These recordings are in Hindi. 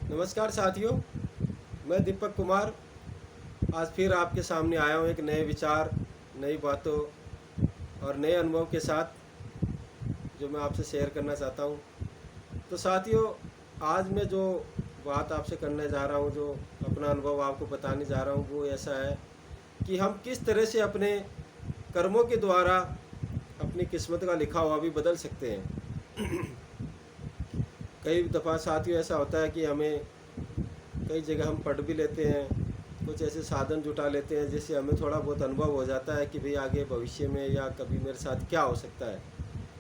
नमस्कार साथियों, मैं दीपक कुमार आज फिर आपके सामने आया हूँ एक नए विचार, नई बातों और नए अनुभव के साथ जो मैं आपसे शेयर करना चाहता हूँ। तो साथियों, आज मैं जो बात आपसे करने जा रहा हूँ, जो अपना अनुभव आपको बताने जा रहा हूँ, वो ऐसा है कि हम किस तरह से अपने कर्मों के द्वारा अपनी किस्मत का लिखा हुआ भी बदल सकते हैं। कई दफ़ा साथियों ऐसा होता है कि हमें कई जगह हम पढ़ भी लेते हैं, कुछ ऐसे साधन जुटा लेते हैं जिससे हमें थोड़ा बहुत अनुभव हो जाता है कि भाई आगे भविष्य में या कभी मेरे साथ क्या हो सकता है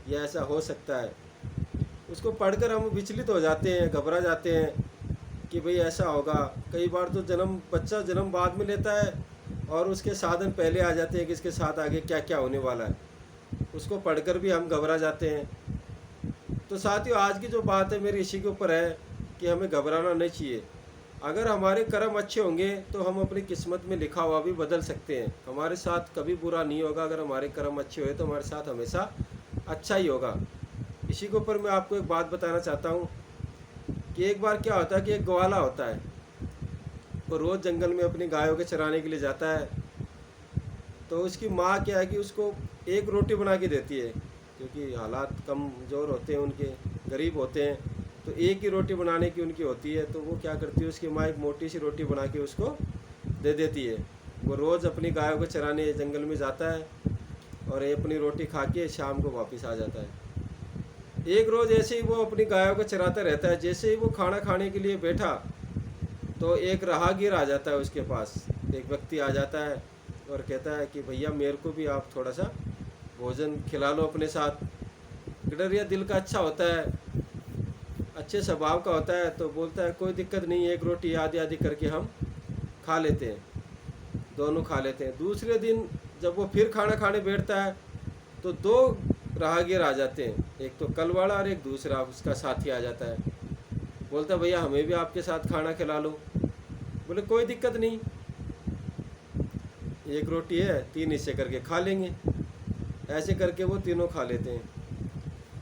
या ऐसा हो सकता है। उसको पढ़कर हम विचलित हो जाते हैं, घबरा जाते हैं कि भाई ऐसा होगा। कई बार तो बच्चा जन्म बाद में लेता है और उसके साधन पहले आ जाते हैं कि इसके साथ आगे क्या क्या होने वाला है। उसको पढ़कर भी हम घबरा जाते हैं। तो साथियों, आज की जो बात है मेरी इसी के ऊपर है कि हमें घबराना नहीं चाहिए। अगर हमारे कर्म अच्छे होंगे तो हम अपनी किस्मत में लिखा हुआ भी बदल सकते हैं। हमारे साथ कभी बुरा नहीं होगा। अगर हमारे कर्म अच्छे हुए तो हमारे साथ हमेशा अच्छा ही होगा। इसी के ऊपर मैं आपको एक बात बताना चाहता हूँ कि एक बार क्या होता है कि एक ग्वाला होता है, वो रोज़ जंगल में अपनी गायों के चराने के लिए जाता है। तो उसकी माँ क्या है कि उसको एक रोटी बना के देती है, क्योंकि हालात कमज़ोर होते हैं उनके, गरीब होते हैं, तो एक ही रोटी बनाने की उनकी होती है। तो वो क्या करती है, उसकी माँ एक मोटी सी रोटी बना के उसको दे देती है। वो रोज़ अपनी गायों को चराने जंगल में जाता है और ये अपनी रोटी खा के शाम को वापस आ जाता है। एक रोज़ ऐसे ही वो अपनी गायों को चराता रहता है। जैसे ही वो खाना खाने के लिए बैठा तो एक राहगीर आ जाता है उसके पास। एक व्यक्ति आ जाता है और कहता है कि भैया मेरे को भी आप थोड़ा सा भोजन खिला लो अपने साथ। गडरिया दिल का अच्छा होता है, अच्छे स्वभाव का होता है, तो बोलता है कोई दिक्कत नहीं, एक रोटी आधी आधी करके हम खा लेते हैं, दोनों खा लेते हैं। दूसरे दिन जब वो फिर खाना खाने बैठता है तो दो राहगीर आ जाते हैं, एक तो कल वाला और एक दूसरा उसका साथी आ जाता है। बोलता है भैया हमें भी आपके साथ खाना खिला लो। बोले कोई दिक्कत नहीं, एक रोटी है, तीन हिस्से करके खा लेंगे। ऐसे करके वो तीनों खा लेते हैं।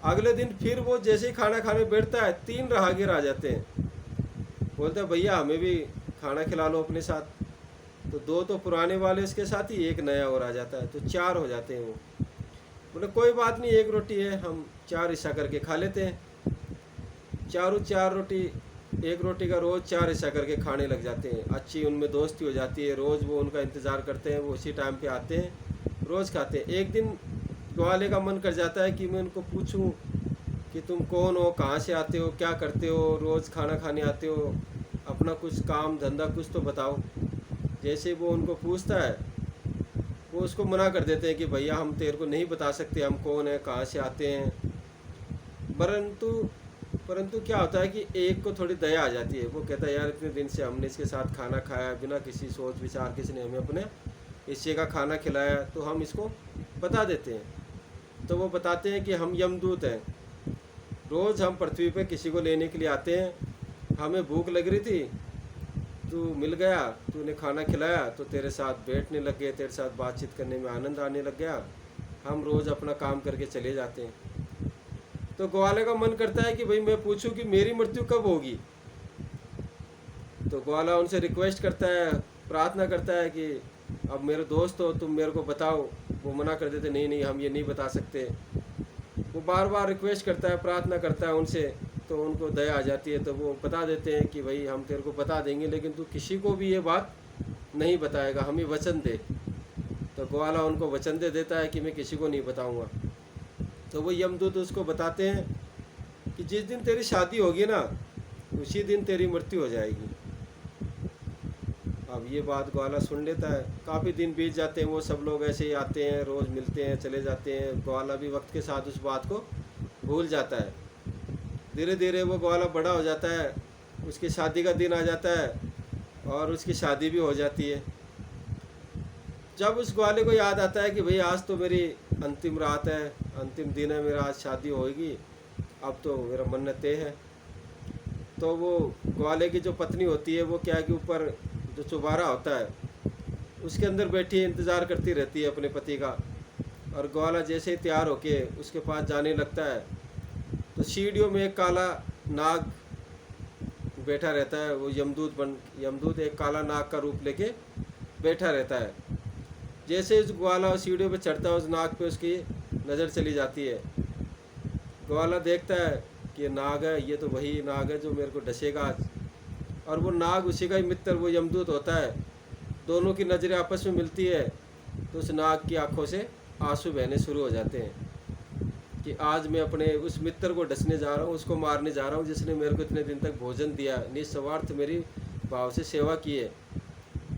अगले दिन फिर वो जैसे ही खाना खाने बैठता है, तीन राहगीर आ जाते हैं। बोलते हैं भैया हमें भी खाना खिला लो अपने साथ। तो दो तो पुराने वाले उसके साथ ही, एक नया और आ जाता है, तो चार हो जाते हैं वो। बोले कोई बात नहीं, एक रोटी है, हम चार हिस्सा करके खा लेते हैं। चारों चार रोटी, एक रोटी का रोज़ चार हिस्सा करके खाने लग जाते हैं। अच्छी उनमें दोस्ती हो जाती है। रोज़ वो उनका इंतज़ार करते हैं, वो उसी टाइम पे आते हैं, रोज़ खाते हैं। एक दिन ग्वाले का मन कर जाता है कि मैं उनको पूछूं कि तुम कौन हो, कहाँ से आते हो, क्या करते हो, रोज़ खाना खाने आते हो, अपना कुछ काम धंधा कुछ तो बताओ। जैसे वो उनको पूछता है, वो उसको मना कर देते हैं कि भैया हम तेरे को नहीं बता सकते हम कौन है, कहाँ से आते हैं। परंतु परंतु क्या होता है कि एक को थोड़ी दया आ जाती है। वो कहता है यार इतने दिन से हमने इसके साथ खाना खाया, बिना किसी सोच विचार किसी ने हमें अपने हिस्से का खाना खिलाया, तो हम इसको बता देते हैं। तो वो बताते हैं कि हम यमदूत हैं, रोज़ हम पृथ्वी पे किसी को लेने के लिए आते हैं। हमें भूख लग रही थी, तू मिल गया, तूने खाना खिलाया, तो तेरे साथ बैठने लग गए, तेरे साथ बातचीत करने में आनंद आने लग गया। हम रोज़ अपना काम करके चले जाते हैं। तो ग्वाले का मन करता है कि भाई मैं पूछूं कि मेरी मृत्यु कब होगी। तो ग्वाला उनसे रिक्वेस्ट करता है, प्रार्थना करता है कि अब मेरे दोस्त हो, तुम मेरे को बताओ। वो मना कर देते, नहीं नहीं हम ये नहीं बता सकते। वो बार बार रिक्वेस्ट करता है, प्रार्थना करता है उनसे, तो उनको दया आ जाती है। तो वो बता देते हैं कि भाई हम तेरे को बता देंगे, लेकिन तू किसी को भी ये बात नहीं बताएगा, हमें वचन दे। तो ग्वाला उनको वचन दे देता है कि मैं किसी को नहीं बताऊंगा। तो वो यमदूत उसको बताते हैं कि जिस दिन तेरी शादी होगी ना, उसी दिन तेरी मृत्यु हो जाएगी। अब ये बात ग्वाला सुन लेता है। काफ़ी दिन बीत जाते हैं, वो सब लोग ऐसे ही आते हैं, रोज़ मिलते हैं, चले जाते हैं। ग्वाला भी वक्त के साथ उस बात को भूल जाता है। धीरे धीरे वो ग्वाला बड़ा हो जाता है, उसकी शादी का दिन आ जाता है और उसकी शादी भी हो जाती है। जब उस ग्वाले को याद आता है कि भाई आज तो मेरी अंतिम रात है, अंतिम दिन है मेरा, आज शादी होएगी, अब तो मेरा मन्नत तय है। तो वो ग्वाले की जो पत्नी होती है, वो क्या है कि ऊपर जो चुबारा होता है उसके अंदर बैठी इंतज़ार करती रहती है अपने पति का। और ग्वाला जैसे ही तैयार होके उसके पास जाने लगता है, तो सीढ़ियों में एक काला नाग बैठा रहता है, वो यमदूत एक काला नाग का रूप लेके बैठा रहता है। जैसे उस ग्वाला सीढ़ियों पे चढ़ता है, उस नाग पे उसकी नज़र चली जाती है। ग्वाला देखता है कि ये नाग है, ये तो वही नाग है जो मेरे को डसेगा आज। और वो नाग उसी का ही मित्र, वो यमदूत होता है। दोनों की नज़रें आपस में मिलती है तो उस नाग की आंखों से आंसू बहने शुरू हो जाते हैं कि आज मैं अपने उस मित्र को डसने जा रहा हूँ, उसको मारने जा रहा हूँ जिसने मेरे को इतने दिन तक भोजन दिया, निस्वार्थ मेरी भाव से सेवा की है।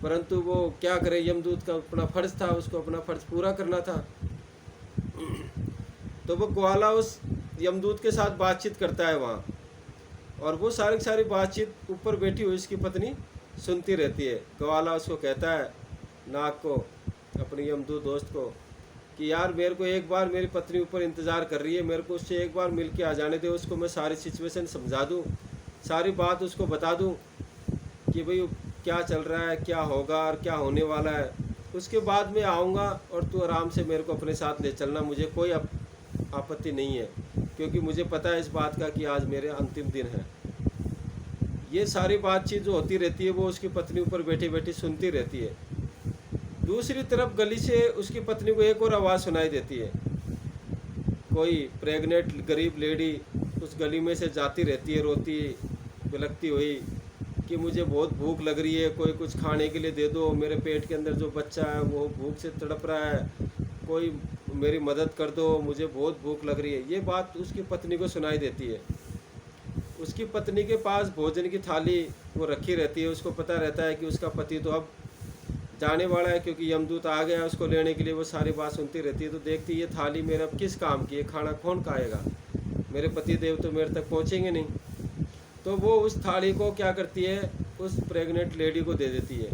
परंतु वो क्या करे, यमदूत का अपना फर्ज था, उसको अपना फर्ज पूरा करना था। तो वो ग्वाला उस यमदूत के साथ बातचीत करता है वहाँ, और वो सारी सारी बातचीत ऊपर बैठी हुई उसकी पत्नी सुनती रहती है। ग्वाला उसको कहता है, नाग को, अपने यमदूत दोस्त को, कि यार मेरे को एक बार मेरी पत्नी ऊपर इंतज़ार कर रही है, मेरे को उससे एक बार मिल के आ जाने दे, उसको मैं सारी सिचुएशन समझा दूँ, सारी बात उसको बता दूँ कि भाई क्या चल रहा है, क्या होगा और क्या होने वाला है। उसके बाद मैं आऊँगा और तू आराम से मेरे को अपने साथ ले चलना, मुझे कोई आपत्ति नहीं है, क्योंकि मुझे पता है इस बात का कि आज मेरे अंतिम दिन है। ये सारी बातचीत जो होती रहती है वो उसकी पत्नी ऊपर बैठी बैठी सुनती रहती है। दूसरी तरफ गली से उसकी पत्नी को एक और आवाज़ सुनाई देती है। कोई प्रेग्नेंट गरीब लेडी उस गली में से जाती रहती है, रोती बिलखती हुई कि मुझे बहुत भूख लग रही है, कोई कुछ खाने के लिए दे दो, मेरे पेट के अंदर जो बच्चा है वो भूख से तड़प रहा है, कोई मेरी मदद कर दो, मुझे बहुत भूख लग रही है। ये बात उसकी पत्नी को सुनाई देती है। उसकी पत्नी के पास भोजन की थाली वो रखी रहती है। उसको पता रहता है कि उसका पति तो अब जाने वाला है, क्योंकि यमदूत आ गया उसको लेने के लिए। वो सारी बात सुनती रहती है, तो देखती है ये थाली मेरा अब किस काम की है, खाना कौन खाएगा, मेरे पति देव तो मेरे तक पहुँचेंगे नहीं। तो वो उस थाली को क्या करती है, उस प्रेग्नेंट लेडी को दे देती है।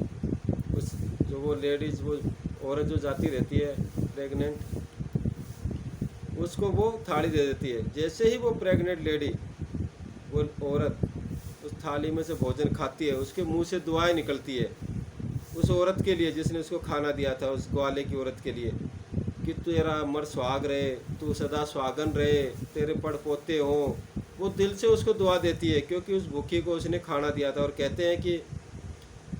उस जो वो लेडीज़, वो औरत जो जाती रहती है प्रेग्नेंट, उसको वो थाली दे देती है। जैसे ही वो प्रेग्नेंट लेडी, वो औरत उस थाली में से भोजन खाती है, उसके मुंह से दुआएं निकलती है उस औरत के लिए जिसने उसको खाना दिया था, उस ग्वाले की औरत के लिए, कि तेरा अमर सुहाग रहे, तू सदा सुहागन रहे, तेरे पड़ पोते हों। वो दिल से उसको दुआ देती है, क्योंकि उस भूखी को उसने खाना दिया था। और कहते हैं कि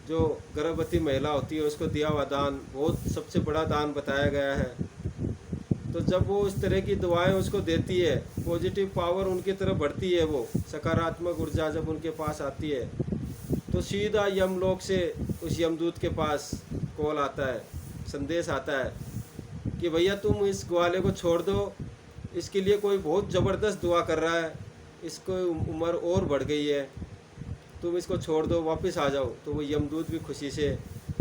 जो गर्भवती महिला होती है उसको दिया हुआ दान बहुत सबसे बड़ा दान बताया गया है। तो जब वो इस तरह की दुआएं उसको देती है, पॉजिटिव पावर उनकी तरफ बढ़ती है, वो सकारात्मक ऊर्जा जब उनके पास आती है, तो सीधा यमलोक से उस यमदूत के पास कॉल आता है, संदेश आता है कि भैया तुम इस ग्वाले को छोड़ दो, इसके लिए कोई बहुत ज़बरदस्त दुआ कर रहा है, इसको उम्र और बढ़ गई है, तुम इसको छोड़ दो, वापस आ जाओ। तो वो यमदूत भी खुशी से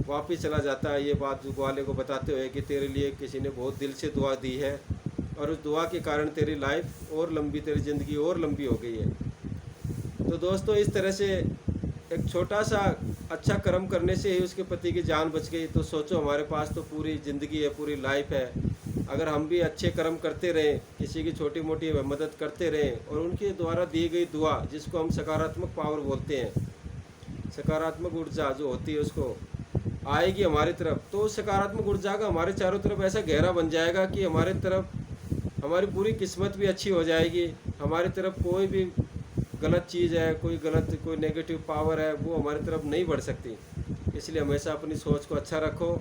वापस चला जाता है, ये बात ग्वाले को बताते हुए कि तेरे लिए किसी ने बहुत दिल से दुआ दी है, और उस दुआ के कारण तेरी लाइफ और लंबी, तेरी ज़िंदगी और लंबी हो गई है। तो दोस्तों, इस तरह से एक छोटा सा अच्छा कर्म करने से ही उसके पति की जान बच गई। तो सोचो, हमारे पास तो पूरी ज़िंदगी है, पूरी लाइफ है। अगर हम भी अच्छे कर्म करते रहें, किसी की छोटी मोटी मदद करते रहें, और उनके द्वारा दी गई दुआ, जिसको हम सकारात्मक पावर बोलते हैं, सकारात्मक ऊर्जा जो होती है, उसको आएगी हमारी तरफ, तो सकारात्मक ऊर्जा का हमारे चारों तरफ ऐसा गहरा बन जाएगा कि हमारे तरफ हमारी पूरी किस्मत भी अच्छी हो जाएगी। हमारी तरफ कोई भी गलत चीज़ है, कोई नेगेटिव पावर है, वो हमारी तरफ नहीं बढ़ सकती। इसलिए हमेशा अपनी सोच को अच्छा रखो,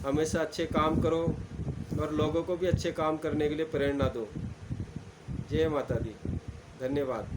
हमेशा अच्छे काम करो, और लोगों को भी अच्छे काम करने के लिए प्रेरणा दो। जय माता दी। धन्यवाद।